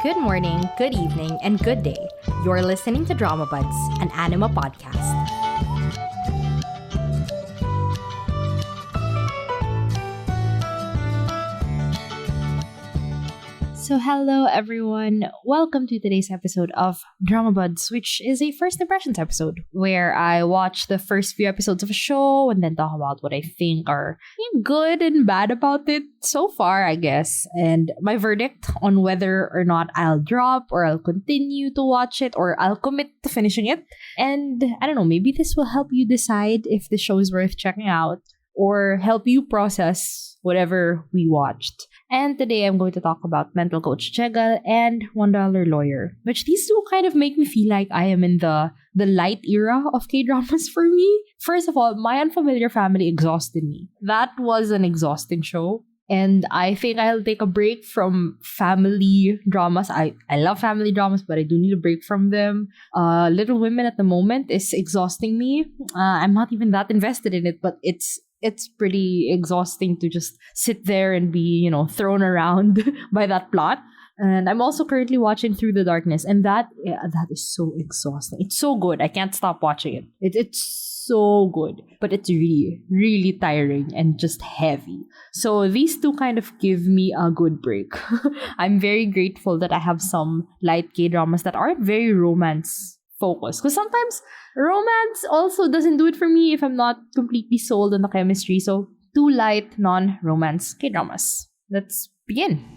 Good morning, good evening, and good day. You're listening to Drama Buds, an anime podcast. So hello everyone, welcome to today's episode of Drama Buds, which is a first impressions episode where I watch the first few episodes of a show and then talk about what I think are good and bad about it so far, I guess, and my verdict on whether or not I'll drop or I'll continue to watch it or I'll commit to finishing it. And I don't know, maybe this will help you decide if the show is worth checking out or help you process whatever we watched. And today I'm going to talk about Mental Coach Jegal and $1 Lawyer, which these two kind of make me feel like I am in the light era of Kdramas for me. First of all, My Unfamiliar Family exhausted me. That was an exhausting show. And I think I'll take a break from family dramas. I love family dramas, but I do need a break from them. Little Women at the moment is exhausting me. I'm not even that invested in it, but it's pretty exhausting to just sit there and be, thrown around by that plot. And I'm also currently watching Through the Darkness, and that is so exhausting. It's so good. I can't stop watching it. It's so good, but it's really, really tiring and just heavy. So these two kind of give me a good break. I'm very grateful that I have some light K-dramas that aren't very romance focused, because sometimes romance also doesn't do it for me if I'm not completely sold on the chemistry. So two light non-romance K-dramas. Let's begin.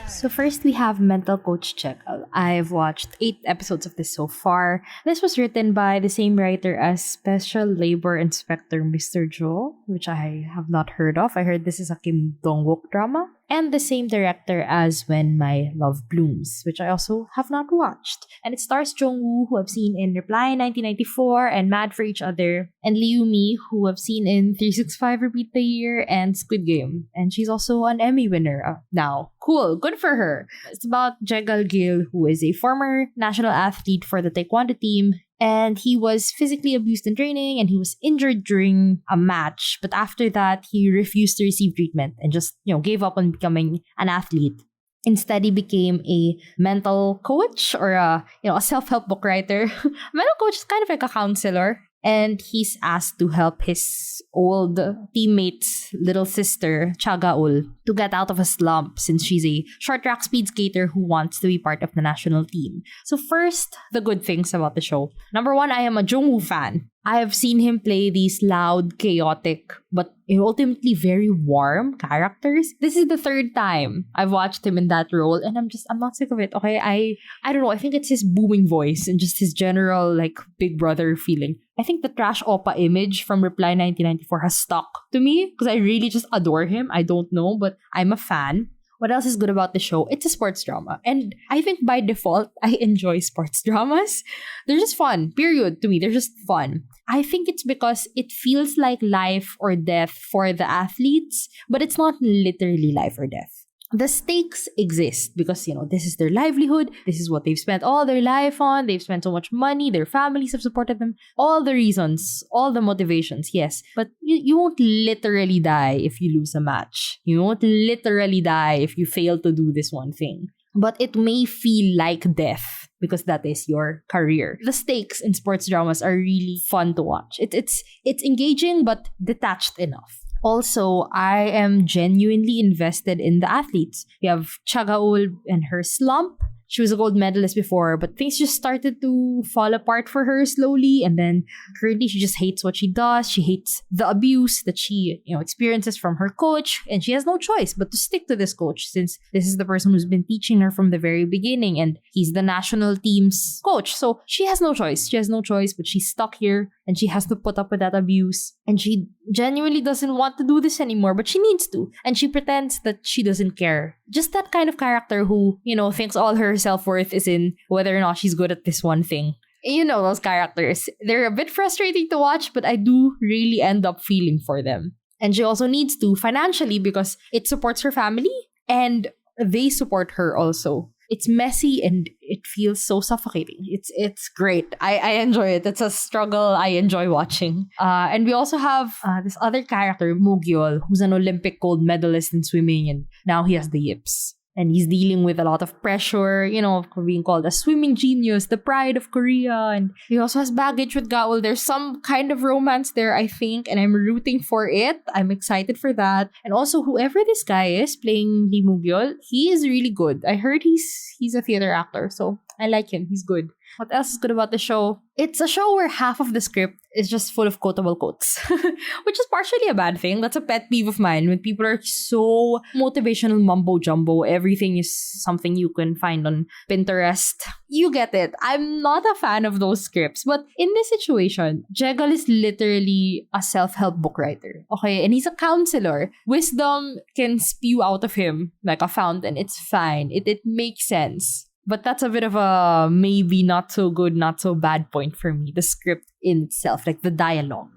So first we have Mental Coach Jegal. I've watched 8 episodes of this so far. This was written by the same writer as Special Labor Inspector Mr. Jo, which I have not heard of. I heard this is a Kim Dong-wook drama. And the same director as When My Love Blooms, which I also have not watched. And it stars Jung-woo, who I've seen in Reply 1994 and Mad for Each Other, and Liu Mi, who I've seen in 365 Repeat the Year and Squid Game. And she's also an Emmy winner now. Cool, good for her. It's about Jegal Gil, who is a former national athlete for the Taekwondo team. And he was physically abused in training and he was injured during a match. But after that, he refused to receive treatment and just, gave up on becoming an athlete. Instead, he became a mental coach or a self-help book writer. Mental coach is kind of like a counselor. And he's asked to help his old teammate's little sister, Chagaul, to get out of a slump since she's a short track speed skater who wants to be part of the national team. So first, the good things about the show. Number 1, I am a Jung-woo fan. I have seen him play these loud, chaotic, but ultimately very warm characters. This is the 3rd time I've watched him in that role, and I'm not sick of it. Okay, I don't know. I think it's his booming voice and just his general big brother feeling. I think the trash oppa image from Reply 1994 has stuck to me because I really just adore him. I don't know, but I'm a fan. What else is good about the show? It's a sports drama. And I think by default, I enjoy sports dramas. They're just fun, period, to me. They're just fun. I think it's because it feels like life or death for the athletes, but it's not literally life or death. The stakes exist because, this is their livelihood. This is what they've spent all their life on. They've spent so much money. Their families have supported them. All the reasons, all the motivations, yes. But you won't literally die if you lose a match. You won't literally die if you fail to do this one thing. But it may feel like death because that is your career. The stakes in sports dramas are really fun to watch. It's engaging but detached enough. Also, I am genuinely invested in the athletes. We have Chagaul and her slump. She was a gold medalist before, but things just started to fall apart for her slowly. And then currently she just hates what she does. She hates the abuse that she, experiences from her coach. And she has no choice but to stick to this coach since this is the person who's been teaching her from the very beginning. And he's the national team's coach. So she has no choice. She has no choice, but she's stuck here and she has to put up with that abuse. And she genuinely doesn't want to do this anymore, but she needs to. And she pretends that she doesn't care. Just that kind of character who, thinks all her self-worth is in whether or not she's good at this one thing. Those characters. They're a bit frustrating to watch, but I do really end up feeling for them. And she also needs to financially because it supports her family and they support her also. It's messy and it feels so suffocating. It's great. I enjoy it. It's a struggle I enjoy watching. And we also have this other character, Mugyol, who's an Olympic gold medalist in swimming, and now he has the yips. And he's dealing with a lot of pressure, for being called a swimming genius, the pride of Korea. And he also has baggage with Gaul. There's some kind of romance there, I think, and I'm rooting for it. I'm excited for that. And also, whoever this guy is playing Lee Mugyol, he is really good. I heard he's a theater actor, so I like him. He's good. What else is good about the show? It's a show where half of the script is just full of quotable quotes, which is partially a bad thing. That's a pet peeve of mine when people are so motivational mumbo jumbo. Everything is something you can find on Pinterest. You get it. I'm not a fan of those scripts, but in this situation, Jegal is literally a self-help book writer. Okay, and he's a counselor. Wisdom can spew out of him like a fountain. It's fine. It makes sense. But that's a bit of a maybe not so good, not so bad point for me. The script in itself, like the dialogue.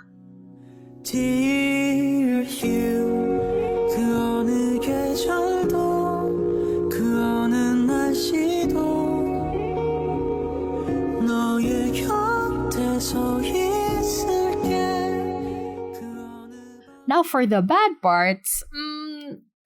Dear you, 그 어느 계절도, 그 어느 날씨도, 너의 곁에서 있을게. Now for the bad parts,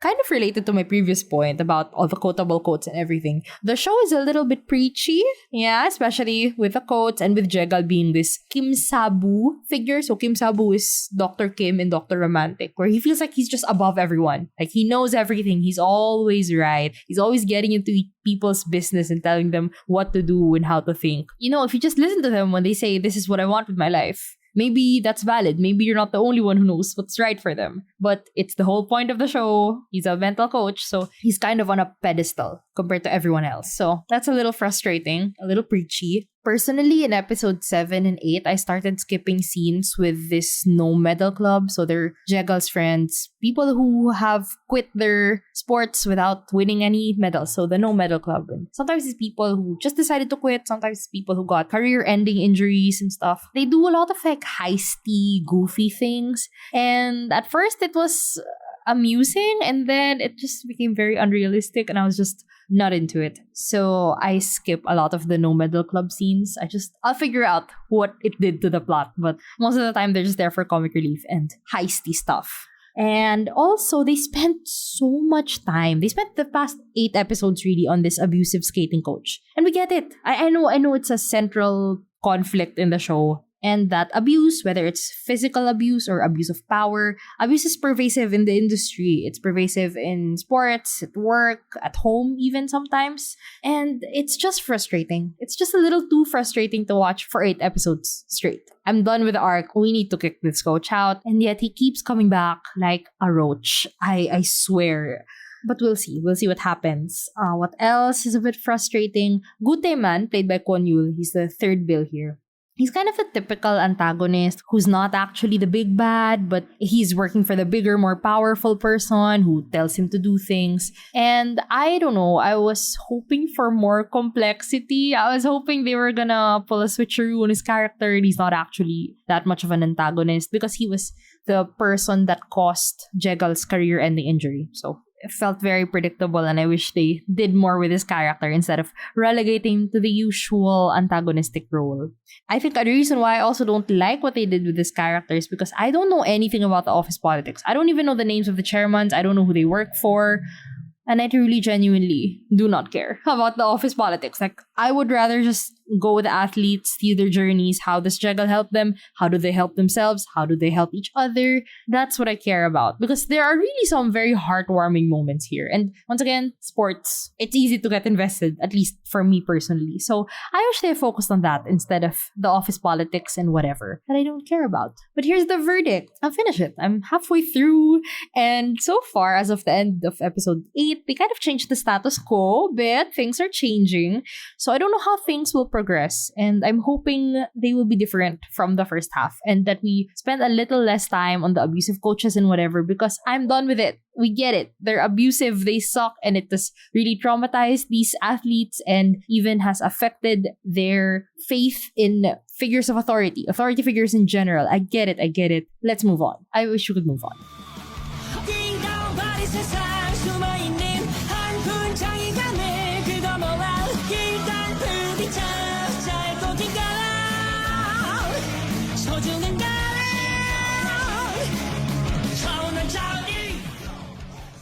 kind of related to my previous point about all the quotable quotes and everything. The show is a little bit preachy, yeah, especially with the quotes and with Jegal being this Kim Sabu figure. So Kim Sabu is Dr. Kim in Dr. Romantic, where he feels like he's just above everyone. Like he knows everything. He's always right. He's always getting into people's business and telling them what to do and how to think. If you just listen to them when they say, this is what I want with my life, maybe that's valid. Maybe you're not the only one who knows what's right for them. But it's the whole point of the show. He's a mental coach, so he's kind of on a pedestal compared to everyone else. So that's a little frustrating, a little preachy. Personally, in episode 7 and 8, I started skipping scenes with this no medal club. So they're Jegal's friends, people who have quit their sports without winning any medals. So the no medal club. And sometimes it's people who just decided to quit. Sometimes it's people who got career-ending injuries and stuff. They do a lot of like heisty, goofy things. And at first it was amusing, and then it just became very unrealistic, and I was just not into it. So I skip a lot of the no medal club scenes. I'll figure out what it did to the plot, but most of the time they're just there for comic relief and heisty stuff. And also, they spent so much time. They spent the past 8 episodes really on this abusive skating coach. And we get it. I know it's a central conflict in the show. And that abuse, whether it's physical abuse or abuse of power, abuse is pervasive in the industry. It's pervasive in sports, at work, at home even sometimes. And it's just frustrating. It's just a little too frustrating to watch for 8 episodes straight. I'm done with the arc. We need to kick this coach out. And yet he keeps coming back like a roach. I swear. But we'll see. We'll see what happens. What else is a bit frustrating? Gute Man, played by Kwon Yul. He's the third bill here. He's kind of a typical antagonist who's not actually the big bad, but he's working for the bigger, more powerful person who tells him to do things. And I don't know, I was hoping for more complexity. I was hoping they were gonna pull a switcheroo on his character, and he's not actually that much of an antagonist because he was the person that caused Jegal's career-ending injury. So it felt very predictable, and I wish they did more with his character instead of relegating to the usual antagonistic role. I think a reason why I also don't like what they did with this character is because I don't know anything about the office politics. I don't even know the names of the chairmans. I don't know who they work for. And I really genuinely do not care about the office politics. Like, I would rather just go with the athletes, see their journeys. How does Jegal help them? How do they help themselves? How do they help each other? That's what I care about. Because there are really some very heartwarming moments here. And once again, sports. It's easy to get invested, at least for me personally. So I wish they focused on that instead of the office politics and whatever that I don't care about. But here's the verdict. I'll finish it. I'm halfway through. And so far, as of the end of episode 8, they kind of changed the status quo a bit. Things are changing. So I don't know how things will progress. And I'm hoping they will be different from the first half. And that we spend a little less time on the abusive coaches and whatever, because I'm done with it. We get it. They're abusive. They suck. And it has really traumatized these athletes and even has affected their faith in figures of authority. Authority figures in general. I get it. Let's move on. I wish we could move on.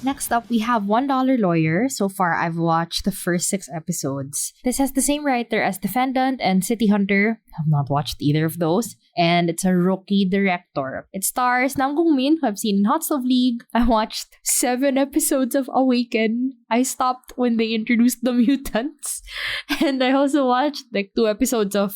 Next up, we have $1 Lawyer. So far, I've watched the first 6 episodes. This has the same writer as Defendant and City Hunter. I've not watched either of those. And it's a rookie director. It stars Namgoong Min, who I've seen in Hot Stove League. I watched 7 episodes of Awaken. I stopped when they introduced the mutants. And I also watched like 2 episodes of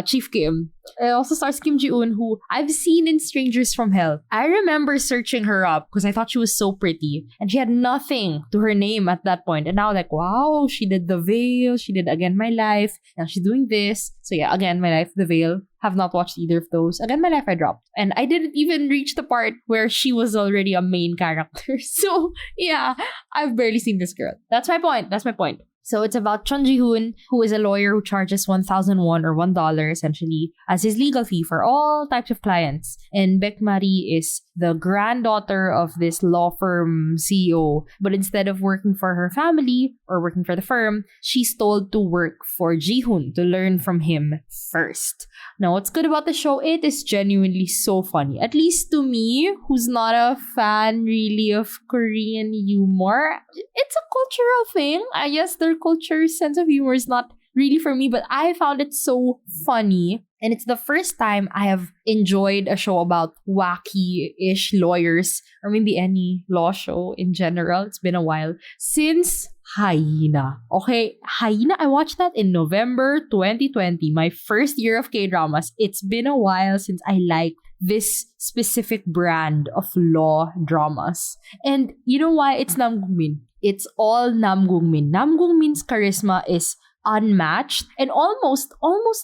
Chief Kim. It also stars Kim Ji-eun, who I've seen in Strangers from Hell. I remember searching her up because I thought she was so pretty. And she had nothing to her name at that point. And now like, wow, she did The Veil. She did Again My Life. Now she's doing this. So yeah, Again My Life, The Veil. Have not watched either of those. Again My Life I dropped. And I didn't even reach the part where she was already a main character. So yeah, I've barely seen this girl. That's my point. So it's about Chun Ji-hoon, who is a lawyer who charges 1,000 won or $1 essentially as his legal fee for all types of clients. And Baek Marie is the granddaughter of this law firm CEO. But instead of working for her family or working for the firm, she's told to work for Ji-hoon to learn from him first. Now, what's good about the show, it is genuinely so funny. At least to me, who's not a fan really of Korean humor. It's a cultural thing. I guess their culture's sense of humor is not really for me, but I found it so funny. And it's the first time I have enjoyed a show about wacky-ish lawyers, or maybe any law show in general. It's been a while since Hyena. Okay, Hyena, I watched that in November 2020, my first year of Kdramas. It's been a while since I liked this specific brand of law dramas. And you know why? It's Namgoong Min. It's all Namgoong Min. Namgoong Min's charisma is unmatched and almost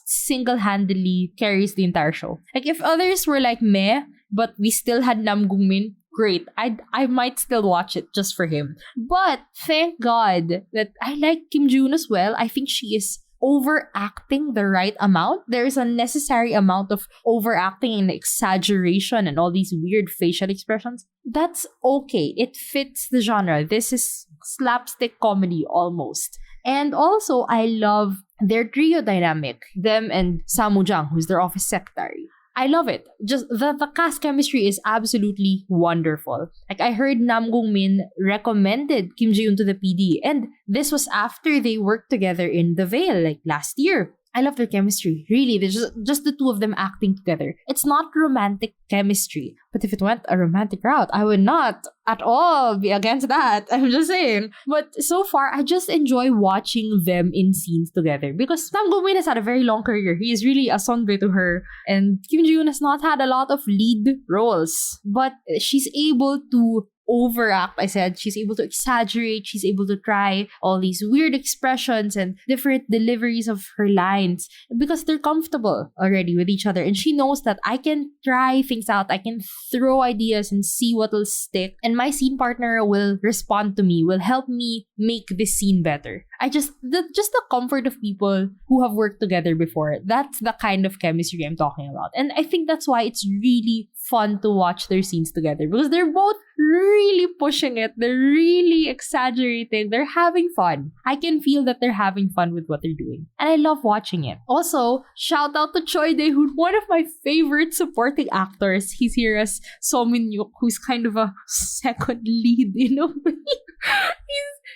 single-handedly carries the entire show. Like if others were like meh, but we still had Namgoong Min, great. I might still watch it just for him. But thank God that I like Kim Ji-eun as well. I think she is overacting the right amount. There is a necessary amount of overacting and exaggeration and all these weird facial expressions. That's okay. It fits the genre. This is slapstick comedy almost. And also, I love their trio dynamic. Them and Samu Jang, who's their office secretary. I love it. Just the cast chemistry is absolutely wonderful. Like I heard Namgoong Min recommended Kim Ji-eun to the PD, and this was after they worked together in The Veil like last year. I love their chemistry. Really, there's just the two of them acting together. It's not romantic chemistry. But if it went a romantic route, I would not at all be against that. I'm just saying. But so far, I just enjoy watching them in scenes together. Because Namgoong Min has had a very long career. He is really a songbird to her. And Kim Ji-eun has not had a lot of lead roles. But she's able to overact. I said she's able to exaggerate, she's able to try all these weird expressions and different deliveries of her lines because they're comfortable already with each other, and she knows that I can try things out, I can throw ideas and see what will stick, and my scene partner will respond to me, will help me make this scene better. The comfort of people who have worked together before, that's the kind of chemistry I'm talking about. And I think that's why it's really fun to watch their scenes together because they're both really pushing it. They're really exaggerating. They're having fun. I can feel that they're having fun with what they're doing. And I love watching it. Also, shout out to Choi Dae-hoon, one of my favorite supporting actors. He's here as So Min-hyuk, who's kind of a second lead in a way.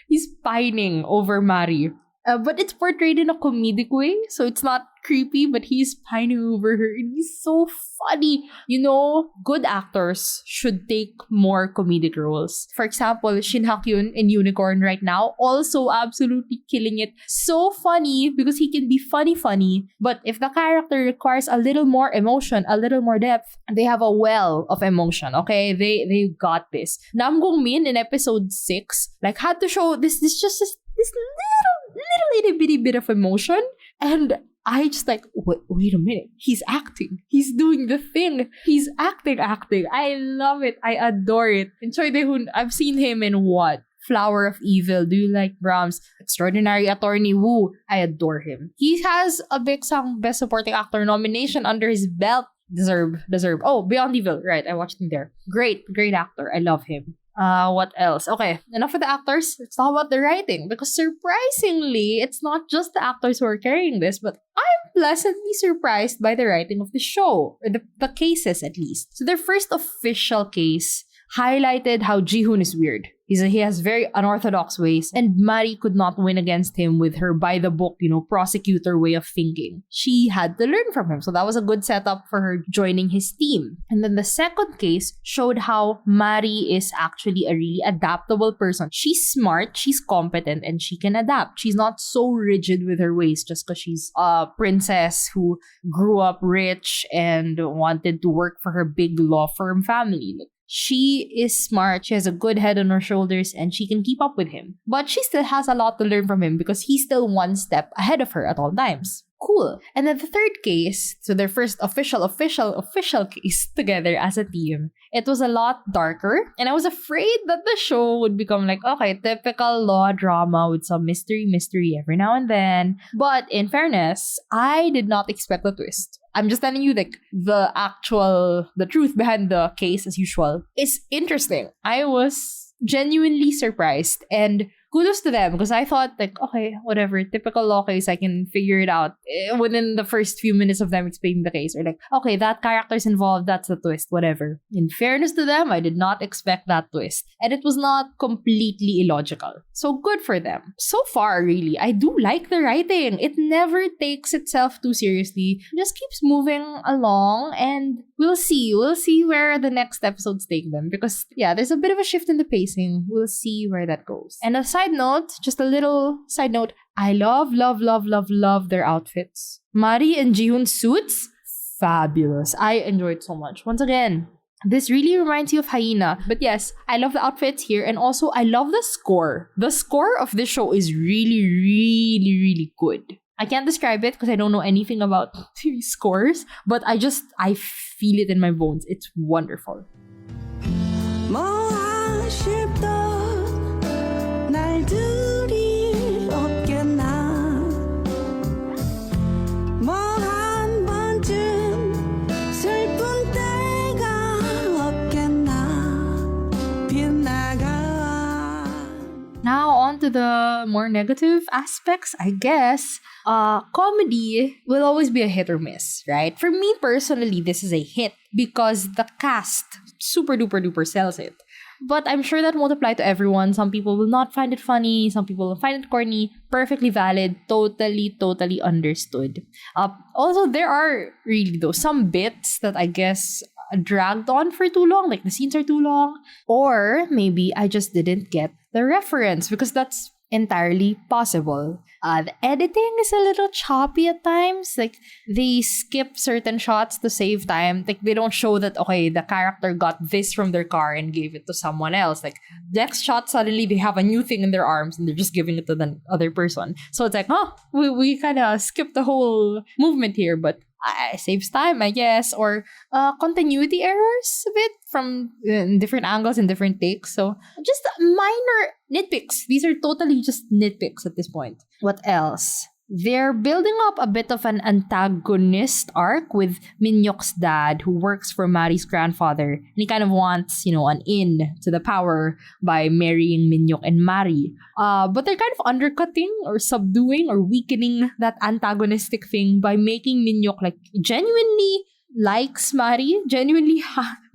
He's pining over Mari. But it's portrayed in a comedic way, so it's not creepy, but he's pining over her, and he's so funny. You know, good actors should take more comedic roles. For example, Shin Ha-kyun in Unicorn right now, also absolutely killing it. So funny, because he can be funny, but if the character requires a little more emotion, a little more depth, they have a well of emotion, okay? They got this. Namgoong Min in episode 6, like, had to show this little itty bitty bit of emotion, and I just like, wait a minute, he's acting, he's doing the thing, he's acting. I love it, I adore it. And Choi Dae-hoon, I've seen him in what? Flower of Evil, Do You Like Brahms, Extraordinary Attorney Woo. I adore him. He has a Big Sang Best Supporting Actor nomination under his belt. Deserve. Oh, Beyond Evil, right, I watched him there. Great actor, I love him. What else? Okay, enough of the actors. Let's talk about the writing. Because surprisingly, it's not just the actors who are carrying this, but I'm pleasantly surprised by the writing of the show. Or the cases, at least. So their first official case highlighted how Ji-hoon is weird. He has very unorthodox ways, and Mari could not win against him with her by the book, prosecutor way of thinking. She had to learn from him. So that was a good setup for her joining his team. And then the second case showed how Mari is actually a really adaptable person. She's smart, she's competent, and she can adapt. She's not so rigid with her ways just because she's a princess who grew up rich and wanted to work for her big law firm family. She is smart, she has a good head on her shoulders, and she can keep up with him. But she still has a lot to learn from him because he's still one step ahead of her at all times. Cool. And then the third case, so their first official case together as a team, it was a lot darker. And I was afraid that the show would become like, okay, typical law drama with some mystery every now and then. But in fairness, I did not expect the twist. I'm just telling you, like, the truth behind the case, as usual, is interesting. I was genuinely surprised, and kudos to them, because I thought, like, okay, whatever, typical law case, I can figure it out within the first few minutes of them explaining the case. Or like, okay, that character's involved, that's the twist, whatever. In fairness to them, I did not expect that twist. And it was not completely illogical. So good for them. So far, really, I do like the writing. It never takes itself too seriously. It just keeps moving along, and we'll see. We'll see where the next episodes take them. Because, yeah, there's a bit of a shift in the pacing. We'll see where that goes. And side note, just a little side note, I love their outfits. Mari and Jihoon's suits, fabulous. I enjoyed so much. Once again, this really reminds you of Hyena. But yes, I love the outfits here, and also I love the score. The score of this show is really good. I can't describe it because I don't know anything about TV scores, but I feel it in my bones. It's wonderful. 날들이 없겠나 뭐 한 번쯤 슬픈 때가 없겠나 빗나가. Now on to the more negative aspects, I guess. Comedy will always be a hit or miss, right? For me personally, this is a hit because the cast super duper sells it. But I'm sure that won't apply to everyone. Some people will not find it funny. Some people will find it corny. Perfectly valid. Totally understood. Also, there are really, though, some bits that I guess dragged on for too long. Like, the scenes are too long. Or maybe I just didn't get the reference, because that's entirely possible. The editing is a little choppy at times. Like, they skip certain shots to save time. Like, they don't show that, okay, the character got this from their car and gave it to someone else. Like, next shot, suddenly they have a new thing in their arms and they're just giving it to the other person. So it's like, we kind of skipped the whole movement here, but saves time, I guess. Or continuity errors a bit from different angles and different takes. So just minor nitpicks. These are totally just nitpicks at this point. What else? They're building up a bit of an antagonist arc with Minyok's dad, who works for Mari's grandfather. And he kind of wants, an in to the power by marrying Minyok and Mari. But they're kind of undercutting or subduing or weakening that antagonistic thing by making Minyok genuinely likes Mari, genuinely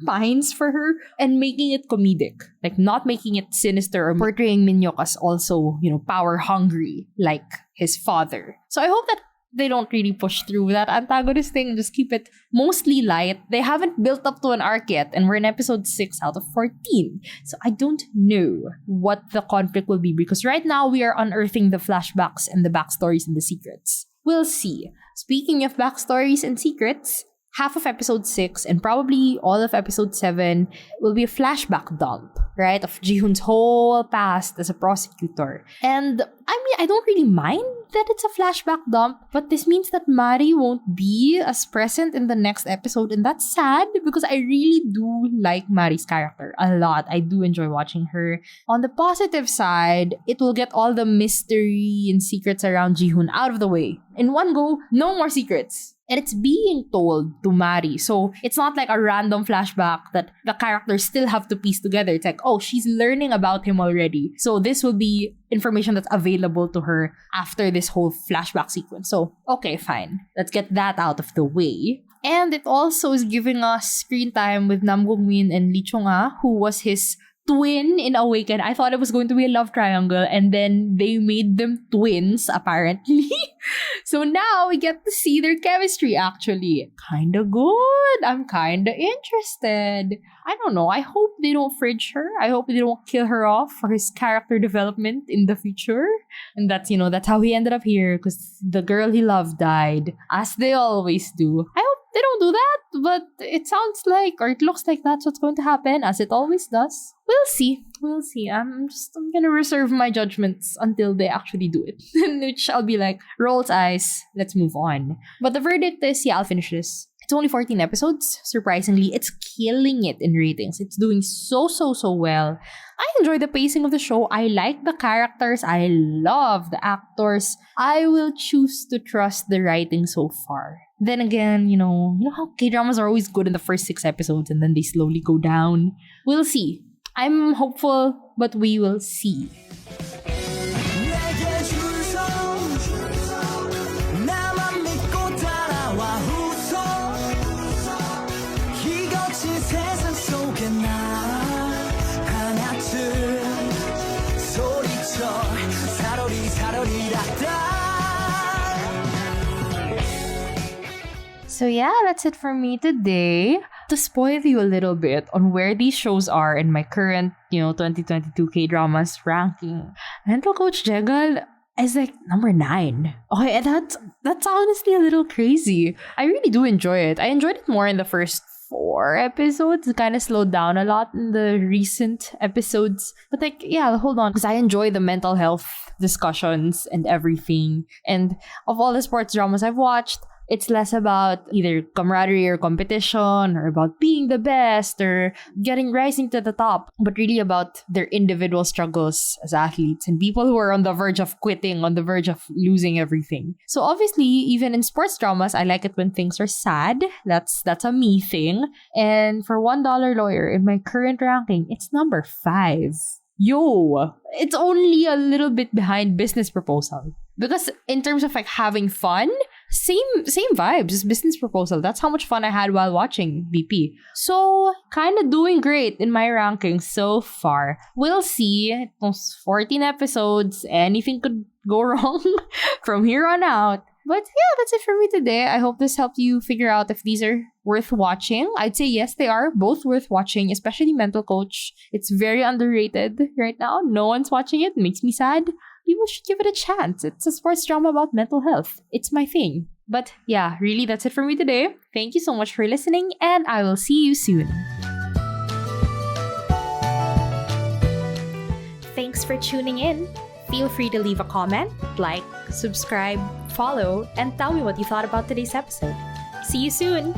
pines for her, and making it comedic. Like, not making it sinister or portraying Minyok as also, power hungry like his father. So I hope that they don't really push through that antagonist thing and just keep it mostly light. They haven't built up to an arc yet, and we're in episode 6 out of 14. So I don't know what the conflict will be, because right now we are unearthing the flashbacks and the backstories and the secrets. We'll see. Speaking of backstories and secrets, half of episode 6 and probably all of episode 7 will be a flashback dump, right? Of Jihoon's whole past as a prosecutor. And I don't really mind that it's a flashback dump, but this means that Mari won't be as present in the next episode, and that's sad because I really do like Mari's character a lot. I do enjoy watching her. On the positive side, it will get all the mystery and secrets around Jihoon out of the way. In one go, no more secrets. And it's being told to Mari. So it's not like a random flashback that the characters still have to piece together. It's like, oh, she's learning about him already. So this will be information that's available to her after this whole flashback sequence. So, okay, fine. Let's get that out of the way. And it also is giving us screen time with Namgoong Min and Lee Chong-ah, who was his twin in Awaken. I thought it was going to be a love triangle, and then they made them twins, apparently. So now we get to see their chemistry, actually. Kinda good. I'm kinda interested. I don't know. I hope they don't fridge her. I hope they don't kill her off for his character development in the future. And that's how he ended up here, because the girl he loved died, as they always do. I hope they don't do that, but it sounds like, or it looks like that's what's going to happen, as it always does. We'll see. I'm gonna reserve my judgments until they actually do it. In which I'll be like, rolls eyes, let's move on. But the verdict is, yeah, I'll finish this. It's only 14 episodes. Surprisingly, it's killing it in ratings. It's doing so well. I enjoy the pacing of the show. I like the characters. I love the actors. I will choose to trust the writing so far. Then again, you know how K-dramas are always good in the first 6 episodes and then they slowly go down. We'll see. I'm hopeful, but we will see. 내게 줄 서, 나만 믿고 따라와 웃어. 이 거친 세상 속에 나 하나쯤 소리쳐 사로리라다. So yeah, that's it for me today. To spoil you a little bit on where these shows are in my current, 2022 K-dramas ranking, Mental Coach Jegal is like number 9. Okay, and that's honestly a little crazy. I really do enjoy it. I enjoyed it more in the first 4 episodes. It kind of slowed down a lot in the recent episodes. But hold on. Because I enjoy the mental health discussions and everything. And of all the sports dramas I've watched, it's less about either camaraderie or competition or about being the best or rising to the top, but really about their individual struggles as athletes and people who are on the verge of quitting, on the verge of losing everything. So obviously, even in sports dramas, I like it when things are sad. That's a me thing. And for $1 Lawyer, in my current ranking, it's number 5. Yo, it's only a little bit behind Business Proposal. Because in terms of having fun, same vibes as Business Proposal. That's how much fun I had while watching BP. So, kind of doing great in my rankings so far. We'll see. Those 14 episodes, anything could go wrong from here on out. But yeah, that's it for me today. I hope this helped you figure out if these are worth watching. I'd say yes, they are both worth watching, especially Mental Coach. It's very underrated right now. No one's watching it. It makes me sad. People should give it a chance. It's a sports drama about mental health. It's my thing. But yeah, really, that's it for me today. Thank you so much for listening, and I will see you soon. Thanks for tuning in. Feel free to leave a comment, like, subscribe, follow, and tell me what you thought about today's episode. See you soon!